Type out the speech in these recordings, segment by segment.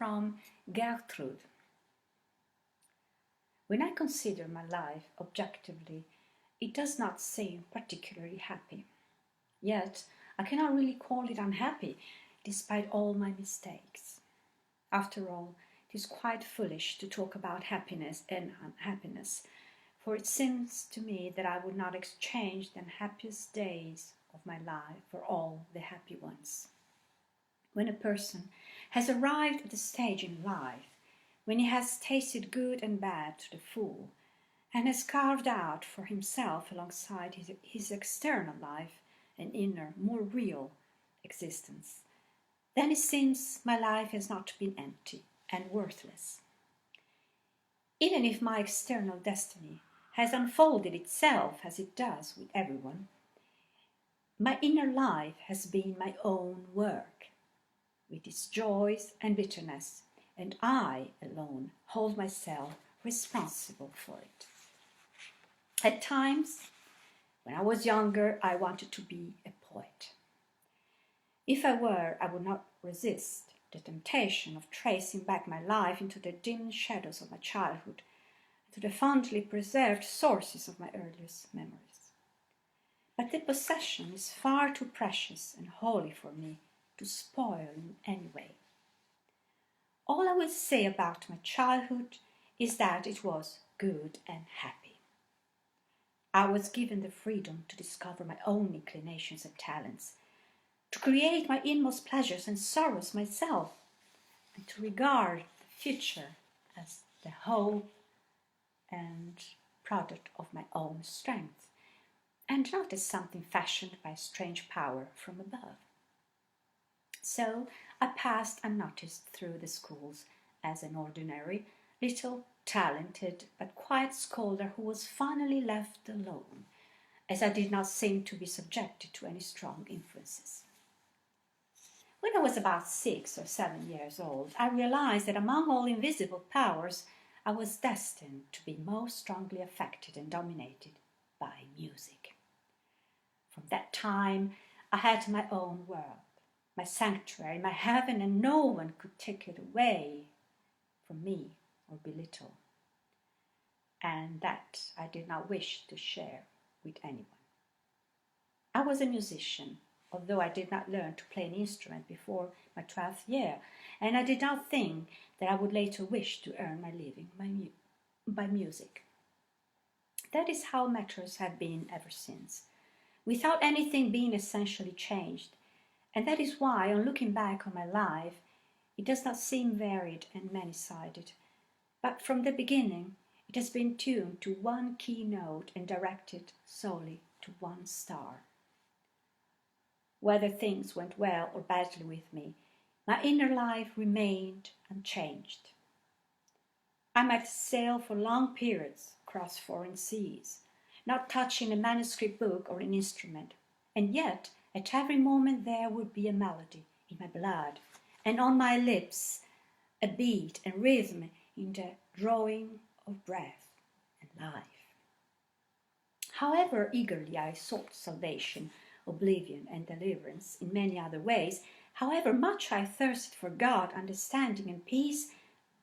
from Gertrud. When I consider my life objectively, it does not seem particularly happy. Yet, I cannot really call it unhappy, despite all my mistakes. After all, it is quite foolish to talk about happiness and unhappiness, for it seems to me that I would not exchange the unhappiest days of my life for all the happy ones. When a person has arrived at a stage in life when he has tasted good and bad to the full, and has carved out for himself alongside his external life an inner, more real existence, then it seems my life has not been empty and worthless. Even if my external destiny has unfolded itself as it does with everyone, my inner life has been my own work, with its joys and bitterness, and I alone hold myself responsible for it. At times, when I was younger, I wanted to be a poet. If I were, I would not resist the temptation of tracing back my life into the dim shadows of my childhood, to the fondly preserved sources of my earliest memories. But the possession is far too precious and holy for me to spoil in any way. All I will say about my childhood is that it was good and happy. I was given the freedom to discover my own inclinations and talents, to create my inmost pleasures and sorrows myself, and to regard the future as the whole and product of my own strength, and not as something fashioned by a strange power from above. So I passed unnoticed through the schools as an ordinary, little, talented, but quiet scholar who was finally left alone, as I did not seem to be subjected to any strong influences. When I was about 6 or 7 years old, I realized that among all invisible powers, I was destined to be most strongly affected and dominated by music. From that time, I had my own world, my sanctuary, my heaven, and no one could take it away from me or belittle. And that I did not wish to share with anyone. I was a musician, although I did not learn to play an instrument before my 12th year, and I did not think that I would later wish to earn my living by music. That is how matters have been ever since, without anything being essentially changed, and that is why, on looking back on my life, it does not seem varied and many-sided, but from the beginning it has been tuned to one key note and directed solely to one star. Whether things went well or badly with me, my inner life remained unchanged. I might sail for long periods across foreign seas, not touching a manuscript book or an instrument, and yet at every moment there would be a melody in my blood, and on my lips a beat and rhythm in the drawing of breath and life. However eagerly I sought salvation, oblivion, and deliverance in many other ways, however much I thirsted for God, understanding, and peace,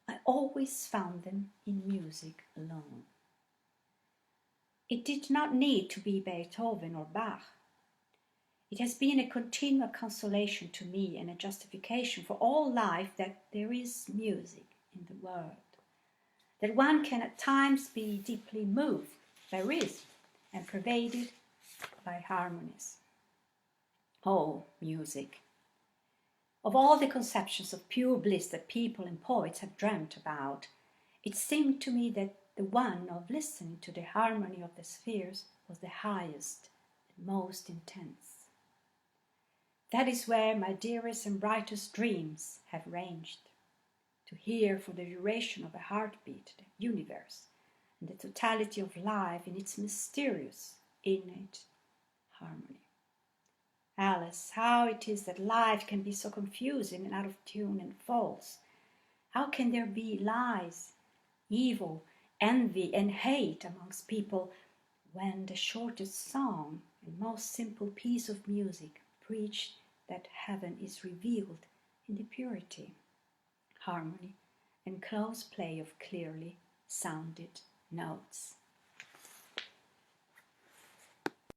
I always found them in music alone. It did not need to be Beethoven or Bach. It has been a continual consolation to me and a justification for all life that there is music in the world, that one can at times be deeply moved by rhythm and pervaded by harmonies. Oh, music! Of all the conceptions of pure bliss that people and poets have dreamt about, it seemed to me that the one of listening to the harmony of the spheres was the highest and most intense. That is where my dearest and brightest dreams have ranged, to hear for the duration of a heartbeat the universe and the totality of life in its mysterious, innate harmony. Alice, how it is that life can be so confusing and out of tune and false. How can there be lies, evil, envy, and hate amongst people when the shortest song and most simple piece of music preach that heaven is revealed in the purity, harmony, and close play of clearly sounded notes.